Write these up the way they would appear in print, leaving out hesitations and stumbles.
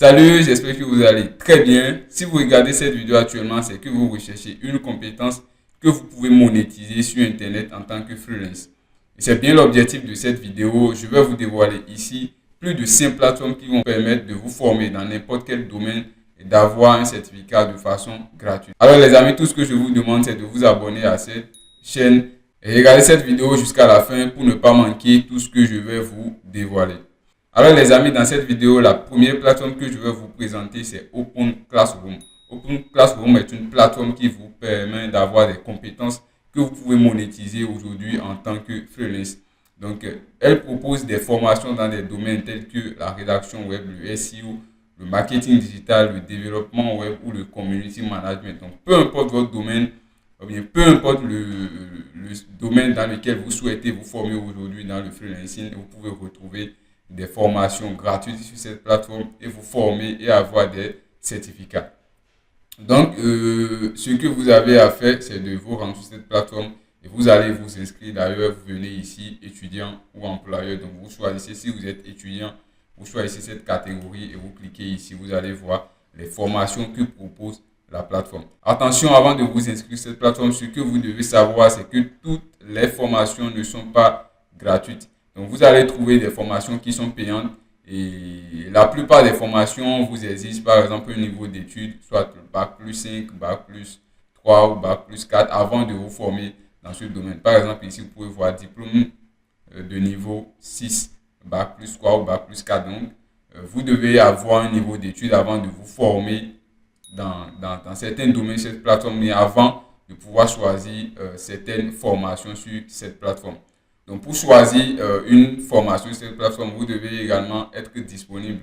Salut, j'espère que vous allez très bien. Si vous regardez cette vidéo actuellement, c'est que vous recherchez une compétence que vous pouvez monétiser sur Internet en tant que freelance. Et c'est bien l'objectif de cette vidéo. Je vais vous dévoiler ici plus de 5 plateformes qui vont permettre de vous former dans n'importe quel domaine et d'avoir un certificat de façon gratuite. Alors les amis, tout ce que je vous demande, c'est de vous abonner à cette chaîne et regarder cette vidéo jusqu'à la fin pour ne pas manquer tout ce que je vais vous dévoiler. Alors les amis, dans cette vidéo, la première plateforme que je vais vous présenter, c'est Open Classroom. Open Classroom est une plateforme qui vous permet d'avoir des compétences que vous pouvez monétiser aujourd'hui en tant que freelance. Donc, elle propose des formations dans des domaines tels que la rédaction web, le SEO, le marketing digital, le développement web ou le community management. Donc, peu importe votre domaine, ou bien peu importe le domaine dans lequel vous souhaitez vous former aujourd'hui dans le freelancing, vous pouvez retrouver des formations gratuites sur cette plateforme et vous former et avoir des certificats. Donc, ce que vous avez à faire, c'est de vous rendre sur cette plateforme et vous allez vous inscrire. D'ailleurs, vous venez ici, étudiant ou employeur. Donc, vous choisissez, si vous êtes étudiant, vous choisissez cette catégorie et vous cliquez ici. Vous allez voir les formations que propose la plateforme. Attention, avant de vous inscrire sur cette plateforme, ce que vous devez savoir, c'est que toutes les formations ne sont pas gratuites. Donc, vous allez trouver des formations qui sont payantes et la plupart des formations vous exigent par exemple un niveau d'études, soit bac plus 5, bac plus 3 ou bac plus 4 avant de vous former dans ce domaine. Par exemple, ici, vous pouvez voir diplôme de niveau 6, bac plus 3 ou bac plus 4. Donc, vous devez avoir un niveau d'études avant de vous former dans certains domaines sur cette plateforme, mais avant de pouvoir choisir certaines formations sur cette plateforme. Donc, pour choisir une formation sur cette plateforme, vous devez également être disponible.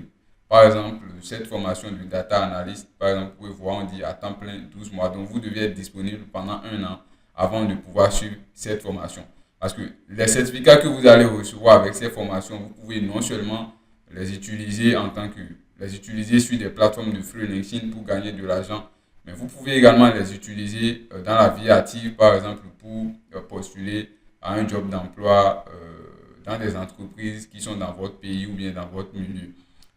Par exemple, cette formation de data analyst, par exemple, vous pouvez voir, on dit à temps plein 12 mois. Donc, vous devez être disponible pendant un an avant de pouvoir suivre cette formation. Parce que les certificats que vous allez recevoir avec ces formations, vous pouvez non seulement les utiliser les utiliser sur des plateformes de freelancing pour gagner de l'argent, mais vous pouvez également les utiliser dans la vie active, par exemple, pour postuler à un job d'emploi dans des entreprises qui sont dans votre pays ou bien dans votre milieu.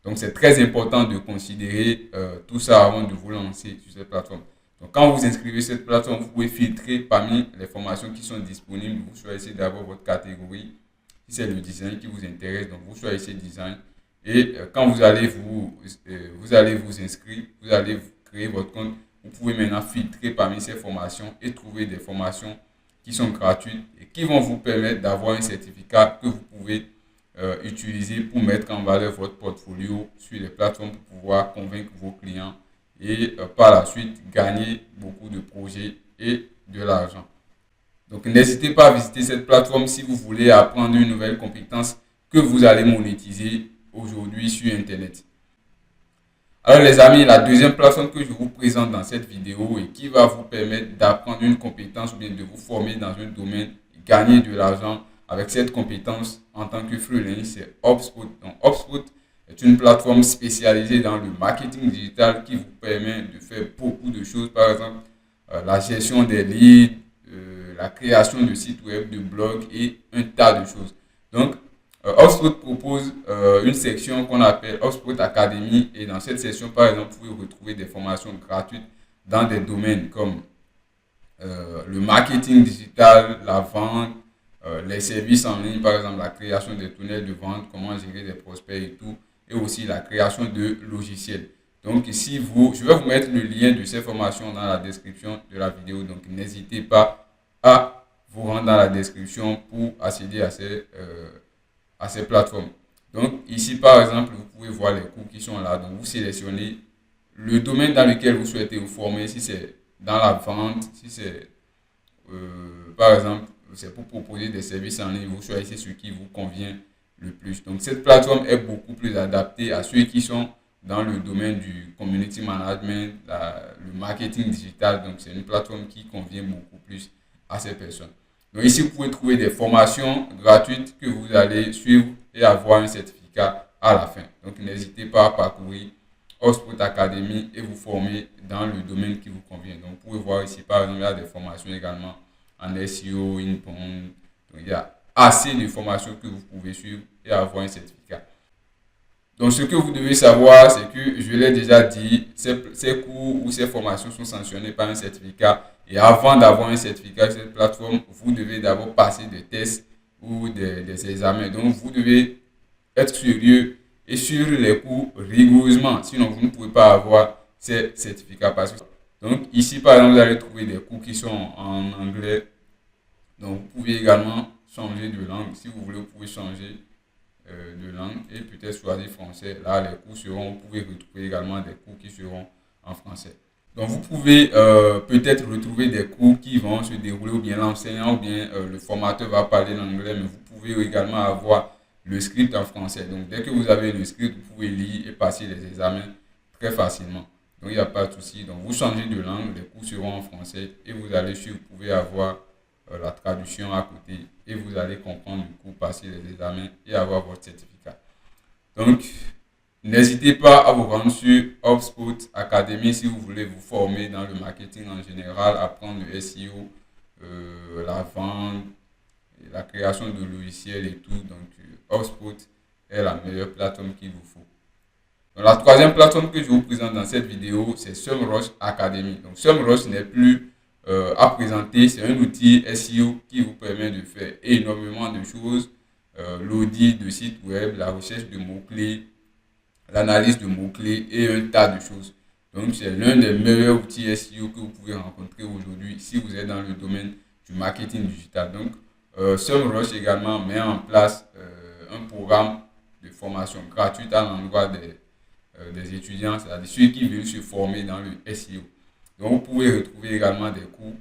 Donc, c'est très important de considérer tout ça avant de vous lancer sur cette plateforme. Donc, quand vous inscrivez sur cette plateforme, vous pouvez filtrer parmi les formations qui sont disponibles. Vous choisissez d'abord votre catégorie. Si c'est le design qui vous intéresse, donc vous choisissez design. Et quand vous allez vous inscrire, vous allez créer votre compte. Vous pouvez maintenant filtrer parmi ces formations et trouver des formations qui sont gratuites et qui vont vous permettre d'avoir un certificat que vous pouvez utiliser pour mettre en valeur votre portfolio sur les plateformes pour pouvoir convaincre vos clients et par la suite gagner beaucoup de projets et de l'argent. Donc n'hésitez pas à visiter cette plateforme si vous voulez apprendre une nouvelle compétence que vous allez monétiser aujourd'hui sur Internet. Alors les amis, la deuxième plateforme que je vous présente dans cette vidéo et qui va vous permettre d'apprendre une compétence ou bien de vous former dans un domaine et gagner de l'argent avec cette compétence en tant que freelance, c'est HubSpot. Donc HubSpot est une plateforme spécialisée dans le marketing digital qui vous permet de faire beaucoup de choses. Par exemple, la gestion des leads, la création de sites web, de blogs et un tas de choses. Donc, HubSpot propose une section qu'on appelle HubSpot Academy et dans cette section, par exemple, vous pouvez retrouver des formations gratuites dans des domaines comme le marketing digital, la vente, les services en ligne, par exemple la création des tunnels de vente, comment gérer des prospects et tout, et aussi la création de logiciels. Donc ici, je vais vous mettre le lien de ces formations dans la description de la vidéo, donc n'hésitez pas à vous rendre dans la description pour accéder à ces plateformes. Donc ici, par exemple, vous pouvez voir les cours qui sont là. Donc vous sélectionnez le domaine dans lequel vous souhaitez vous former, si c'est dans la vente, si c'est par exemple, c'est pour proposer des services en ligne, vous choisissez ce qui vous convient le plus. Donc cette plateforme est beaucoup plus adaptée à ceux qui sont dans le domaine du community management, le marketing digital. Donc c'est une plateforme qui convient beaucoup plus à ces personnes. Donc ici, vous pouvez trouver des formations gratuites que vous allez suivre et avoir un certificat à la fin. Donc n'hésitez pas à parcourir HubSpot Academy et vous former dans le domaine qui vous convient. Donc vous pouvez voir ici, par exemple, il y a des formations également en SEO, inbound. Donc il y a assez de formations que vous pouvez suivre et avoir un certificat. Donc, ce que vous devez savoir, c'est que je l'ai déjà dit, ces cours ou ces formations sont sanctionnés par un certificat. Et avant d'avoir un certificat sur cette plateforme, vous devez d'abord passer des tests ou des examens. Donc, vous devez être sérieux et suivre les cours rigoureusement. Sinon, vous ne pouvez pas avoir ces certificats. Donc, ici, par exemple, vous allez trouver des cours qui sont en anglais. Donc, vous pouvez également changer de langue. Si vous voulez, vous pouvez changer de langue et peut-être choisir français. Là, les cours seront, vous pouvez retrouver également des cours qui seront en français. Donc, vous pouvez peut-être retrouver des cours qui vont se dérouler ou bien l'enseignant ou bien le formateur va parler l'anglais, mais vous pouvez également avoir le script en français. Donc, dès que vous avez le script, vous pouvez lire et passer les examens très facilement. Donc, il n'y a pas de souci. Donc, vous changez de langue, les cours seront en français et vous allez suivre, vous pouvez avoir la traduction à côté et vous allez comprendre du coup, passer les examens et avoir votre certificat. Donc, n'hésitez pas à vous rendre sur HubSpot Academy si vous voulez vous former dans le marketing en général, apprendre le SEO, la vente, la création de logiciels et tout. Donc, HubSpot est la meilleure plateforme qu'il vous faut. Donc, la troisième plateforme que je vous présente dans cette vidéo, c'est SEMrush Academy. Donc, SEMrush n'est plus à présenter, c'est un outil SEO qui vous permet de faire énormément de choses. L'audit de sites web, la recherche de mots-clés, l'analyse de mots-clés et un tas de choses. Donc, c'est l'un des meilleurs outils SEO que vous pouvez rencontrer aujourd'hui si vous êtes dans le domaine du marketing digital. Donc, SEMrush également met en place un programme de formation gratuite à l'endroit des étudiants, c'est-à-dire ceux qui veulent se former dans le SEO. Donc, vous pouvez retrouver également des cours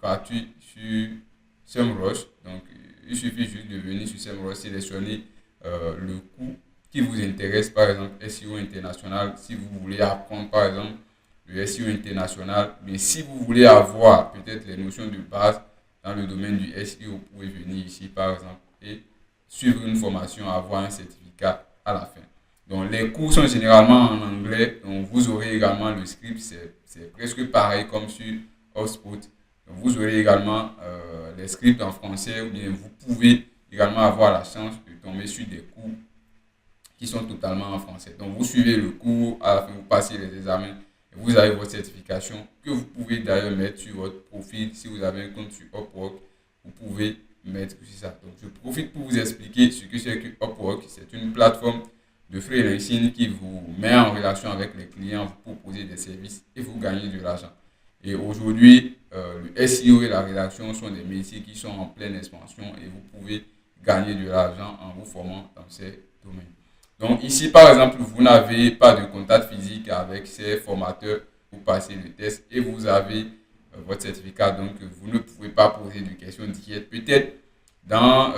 gratuits sur SEMrush. Donc, il suffit juste de venir sur SEMrush, sélectionner le cours qui vous intéresse, par exemple SEO international, si vous voulez apprendre par exemple le SEO international, mais si vous voulez avoir peut-être les notions de base dans le domaine du SEO, vous pouvez venir ici par exemple et suivre une formation, avoir un certificat à la fin. Donc les cours sont généralement en anglais, donc vous aurez également le script, c'est presque pareil comme sur HubSpot. Donc vous aurez également les scripts en français ou bien vous pouvez également avoir la chance de tomber sur des cours qui sont totalement en français. Donc, vous suivez le cours, à la fin, vous passez les examens et vous avez votre certification que vous pouvez d'ailleurs mettre sur votre profil. Si vous avez un compte sur Upwork, vous pouvez mettre sur ça. Donc, je profite pour vous expliquer ce que c'est que Upwork. C'est une plateforme de freelancing qui vous met en relation avec les clients, vous proposez des services et vous gagnez de l'argent. Et aujourd'hui, le SEO et la rédaction sont des métiers qui sont en pleine expansion et vous pouvez gagner de l'argent en vous formant dans ces domaines. Donc ici, par exemple, vous n'avez pas de contact physique avec ces formateurs, vous passez le test et vous avez votre certificat. Donc, vous ne pouvez pas poser de questions directes. Peut-être dans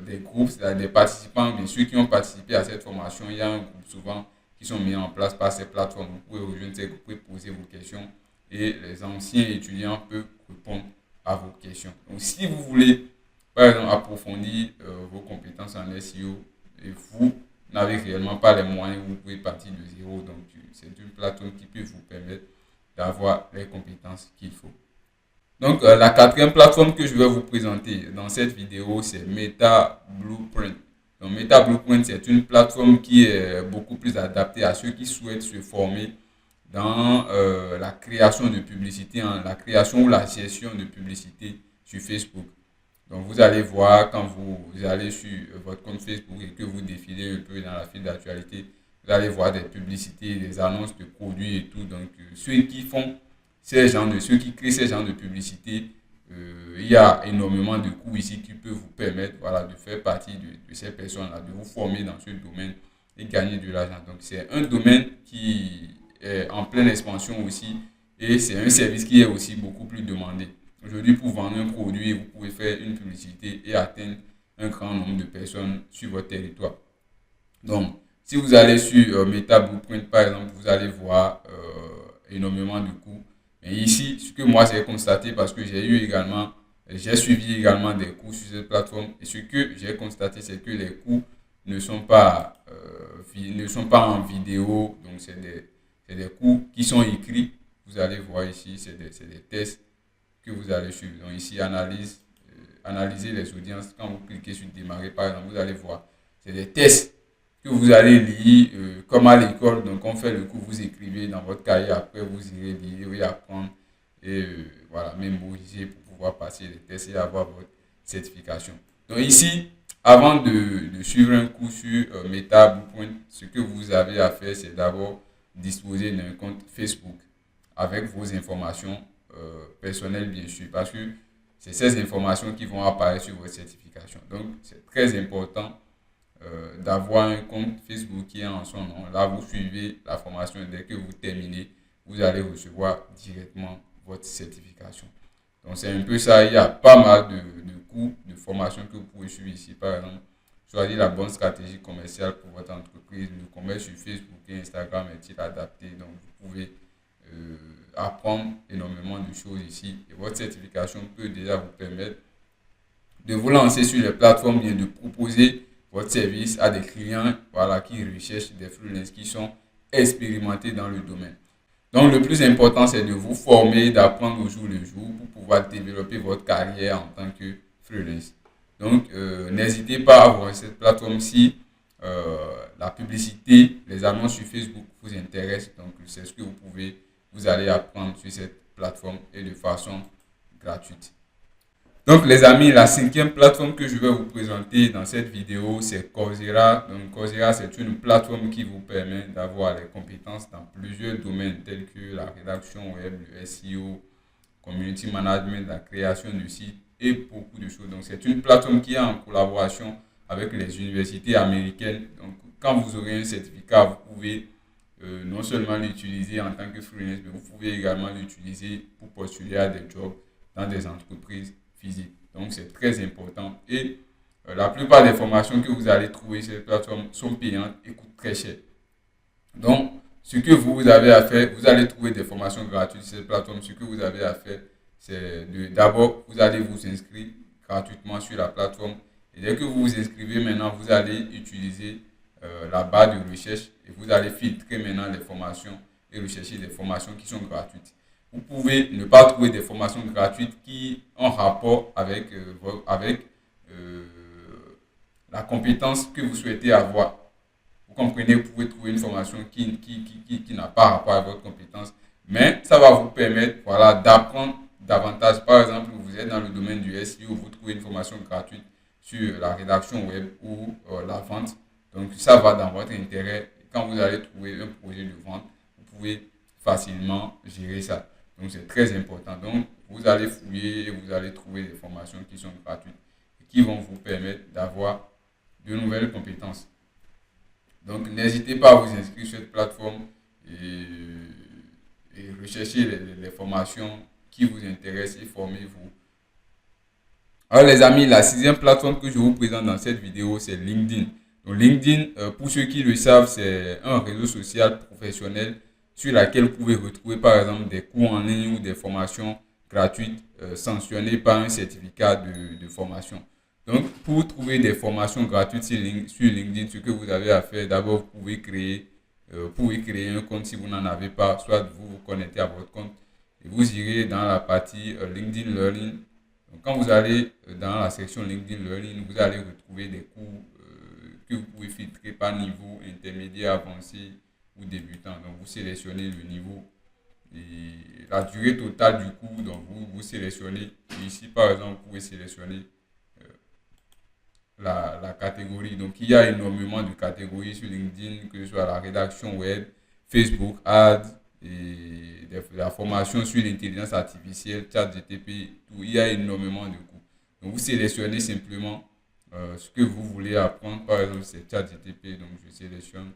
des groupes, c'est-à-dire des participants, bien sûr, qui ont participé à cette formation, il y a un groupe souvent qui sont mis en place par ces plateformes. Vous pouvez rejoindre ces groupes, vous pouvez poser vos questions et les anciens étudiants peuvent répondre à vos questions. Donc, si vous voulez, par exemple, approfondir vos compétences en SEO, et vous n'avez réellement pas les moyens, vous pouvez partir de zéro. Donc, c'est une plateforme qui peut vous permettre d'avoir les compétences qu'il faut. Donc, la quatrième plateforme que je vais vous présenter dans cette vidéo, c'est Meta Blueprint. Donc, Meta Blueprint, c'est une plateforme qui est beaucoup plus adaptée à ceux qui souhaitent se former dans la création de publicité, la création ou la gestion de publicité sur Facebook. Donc, vous allez voir quand vous allez sur votre compte Facebook et que vous défilez un peu dans la file d'actualité, vous allez voir des publicités, des annonces de produits et tout. Donc, ceux qui font ceux qui créent ces genres de publicités, il y a énormément de cours ici qui peuvent vous permettre voilà, de faire partie de ces personnes-là, de vous former dans ce domaine et gagner de l'argent. Donc, c'est un domaine qui est en pleine expansion aussi et c'est un service qui est aussi beaucoup plus demandé. Aujourd'hui, pour vendre un produit, vous pouvez faire une publicité et atteindre un grand nombre de personnes sur votre territoire. Donc, si vous allez sur Meta Blueprint, par exemple, vous allez voir énormément de cours. Et ici, ce que moi j'ai constaté, parce que j'ai suivi également des cours sur cette plateforme, et ce que j'ai constaté, c'est que les cours ne sont pas en vidéo, donc c'est des cours qui sont écrits. Vous allez voir ici, c'est des tests que vous allez suivre. Donc ici, analyser les audiences. Quand vous cliquez sur démarrer, par exemple, vous allez voir, c'est des tests que vous allez lire comme à l'école. Donc, on fait le cours, vous écrivez dans votre cahier, après vous irez lire et apprendre et voilà, mémoriser pour pouvoir passer les tests et avoir votre certification. Donc ici, avant de suivre un cours sur Meta Blueprint, ce que vous avez à faire, c'est d'abord disposer d'un compte Facebook avec vos informations personnelles, bien sûr, parce que c'est ces informations qui vont apparaître sur votre certification. Donc, c'est très important d'avoir un compte Facebook qui est en son nom. Là, vous suivez la formation. Dès que vous terminez, vous allez recevoir directement votre certification. Donc, c'est un peu ça. Il y a pas mal de cours, de formation que vous pouvez suivre ici. Par exemple, choisir la bonne stratégie commerciale pour votre entreprise. Le commerce sur Facebook et Instagram est-il adapté? Donc, vous pouvez apprendre énormément de choses ici. Et votre certification peut déjà vous permettre de vous lancer sur les plateformes, bien de proposer votre service à des clients voilà, qui recherchent des freelances qui sont expérimentés dans le domaine. Donc, le plus important, c'est de vous former, d'apprendre au jour le jour pour pouvoir développer votre carrière en tant que freelance. Donc, n'hésitez pas à voir cette plateforme si la publicité, les annonces sur Facebook vous intéressent. Donc, c'est ce que vous allez apprendre sur cette plateforme et de façon gratuite. Donc, les amis, la cinquième plateforme que je vais vous présenter dans cette vidéo, c'est Coursera. Donc, Coursera, c'est une plateforme qui vous permet d'avoir les compétences dans plusieurs domaines tels que la rédaction web, le SEO, community management, la création de sites et beaucoup de choses. Donc, c'est une plateforme qui est en collaboration avec les universités américaines. Donc, quand vous aurez un certificat, vous pouvez non seulement l'utiliser en tant que freelance, mais vous pouvez également l'utiliser pour postuler à des jobs dans des entreprises physiques. Donc, c'est très important. Et la plupart des formations que vous allez trouver sur cette plateforme sont payantes et coûtent très cher. Donc, ce que vous avez à faire, vous allez trouver des formations gratuites sur cette plateforme. Ce que vous avez à faire, c'est d'abord, vous allez vous inscrire gratuitement sur la plateforme. Et dès que vous vous inscrivez maintenant, vous allez utiliser la barre de recherche et vous allez filtrer maintenant les formations et rechercher des formations qui sont gratuites. Vous pouvez ne pas trouver des formations gratuites qui ont rapport avec, euh, la compétence que vous souhaitez avoir. Vous comprenez, vous pouvez trouver une formation qui n'a pas rapport à votre compétence, mais ça va vous permettre voilà, d'apprendre davantage. Par exemple, vous êtes dans le domaine du SEO, vous trouvez une formation gratuite sur la rédaction web ou la vente. Donc, ça va dans votre intérêt. Quand vous allez trouver un projet de vente, vous pouvez facilement gérer ça. Donc, c'est très important. Donc, vous allez fouiller et vous allez trouver des formations qui sont gratuites et qui vont vous permettre d'avoir de nouvelles compétences. Donc, n'hésitez pas à vous inscrire sur cette plateforme et rechercher les formations qui vous intéressent et formez-vous. Alors, les amis, la sixième plateforme que je vous présente dans cette vidéo, c'est LinkedIn. Donc, LinkedIn, pour ceux qui le savent, c'est un réseau social professionnel sur lequel vous pouvez retrouver, par exemple, des cours en ligne ou des formations gratuites sanctionnées par un certificat de formation. Donc, pour trouver des formations gratuites sur LinkedIn, ce que vous avez à faire, d'abord, vous pouvez créer un compte si vous n'en avez pas, soit vous vous connectez à votre compte et vous irez dans la partie LinkedIn Learning. Donc, quand vous allez dans la section LinkedIn Learning, vous allez retrouver des cours que vous pouvez filtrer par niveau intermédiaire, avancé ou débutant. Donc, vous sélectionnez le niveau et la durée totale du cours. Donc, vous sélectionnez. Ici, par exemple, vous pouvez sélectionner la catégorie. Donc, il y a énormément de catégories sur LinkedIn, que ce soit la rédaction web, Facebook, Ads, et la formation sur l'intelligence artificielle, ChatGPT, tout. Il y a énormément de cours. Donc, vous sélectionnez simplement ce que vous voulez apprendre. Par exemple, c'est ChatGPT, donc je sélectionne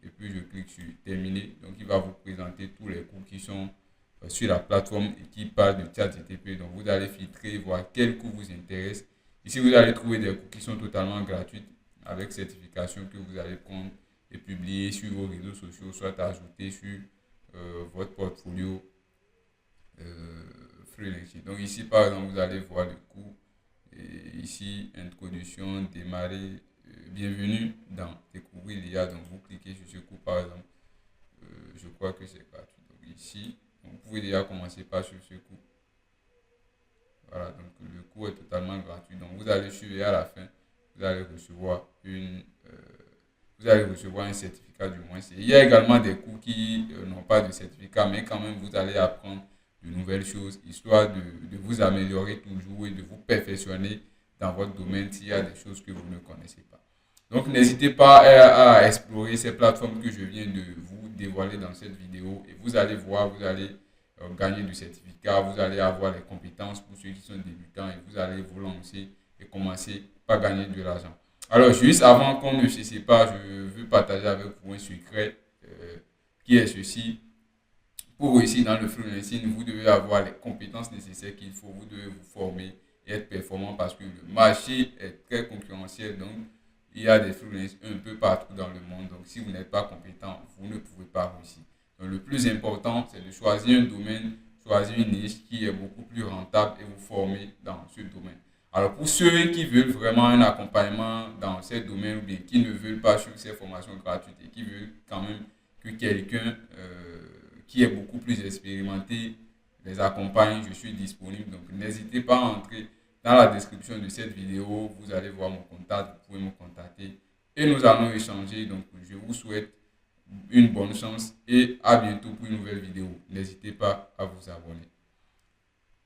et puis je clique sur terminer. Donc, il va vous présenter tous les cours qui sont sur la plateforme et qui parlent de ChatGPT. Donc, vous allez filtrer, voir quel cours vous intéresse. Ici, vous allez trouver des cours qui sont totalement gratuits avec certification que vous allez prendre et publier sur vos réseaux sociaux, soit ajouter sur votre portfolio freelancing. Donc ici, par exemple, vous allez voir le cours. Et ici, introduction, démarrer, bienvenue dans découvrir l'IA. Donc vous cliquez sur ce cours, par exemple. Je crois que c'est gratuit. Donc ici, vous pouvez déjà commencer par sur ce cours. Voilà, donc le cours est totalement gratuit. Donc vous allez suivre et à la fin, vous allez recevoir vous allez recevoir un certificat du moins. Il y a également des cours qui n'ont pas de certificat, mais quand même, vous allez apprendre de nouvelles choses, histoire de vous améliorer toujours et de vous perfectionner dans votre domaine s'il y a des choses que vous ne connaissez pas. Donc, n'hésitez pas à explorer ces plateformes que je viens de vous dévoiler dans cette vidéo et vous allez voir, vous allez gagner du certificat, vous allez avoir les compétences pour ceux qui sont débutants et vous allez vous lancer et commencer par gagner de l'argent. Alors, juste avant qu'on ne se sépare, je veux partager avec vous un secret qui est ceci. Pour réussir dans le freelancing, vous devez avoir les compétences nécessaires qu'il faut, vous devez vous former et être performant parce que le marché est très concurrentiel. Donc, il y a des freelancers un peu partout dans le monde. Donc, si vous n'êtes pas compétent, vous ne pouvez pas réussir. Donc, le plus important, c'est de choisir un domaine, choisir une niche qui est beaucoup plus rentable et vous former dans ce domaine. Alors, pour ceux qui veulent vraiment un accompagnement dans ce domaine ou bien qui ne veulent pas suivre ces formations gratuites et qui veulent quand même que quelqu'un qui est beaucoup plus expérimenté les accompagne, je suis disponible. Donc, n'hésitez pas à entrer dans la description de cette vidéo. Vous allez voir mon contact, vous pouvez me contacter et nous allons échanger. Donc, je vous souhaite une bonne chance et à bientôt pour une nouvelle vidéo. N'hésitez pas à vous abonner.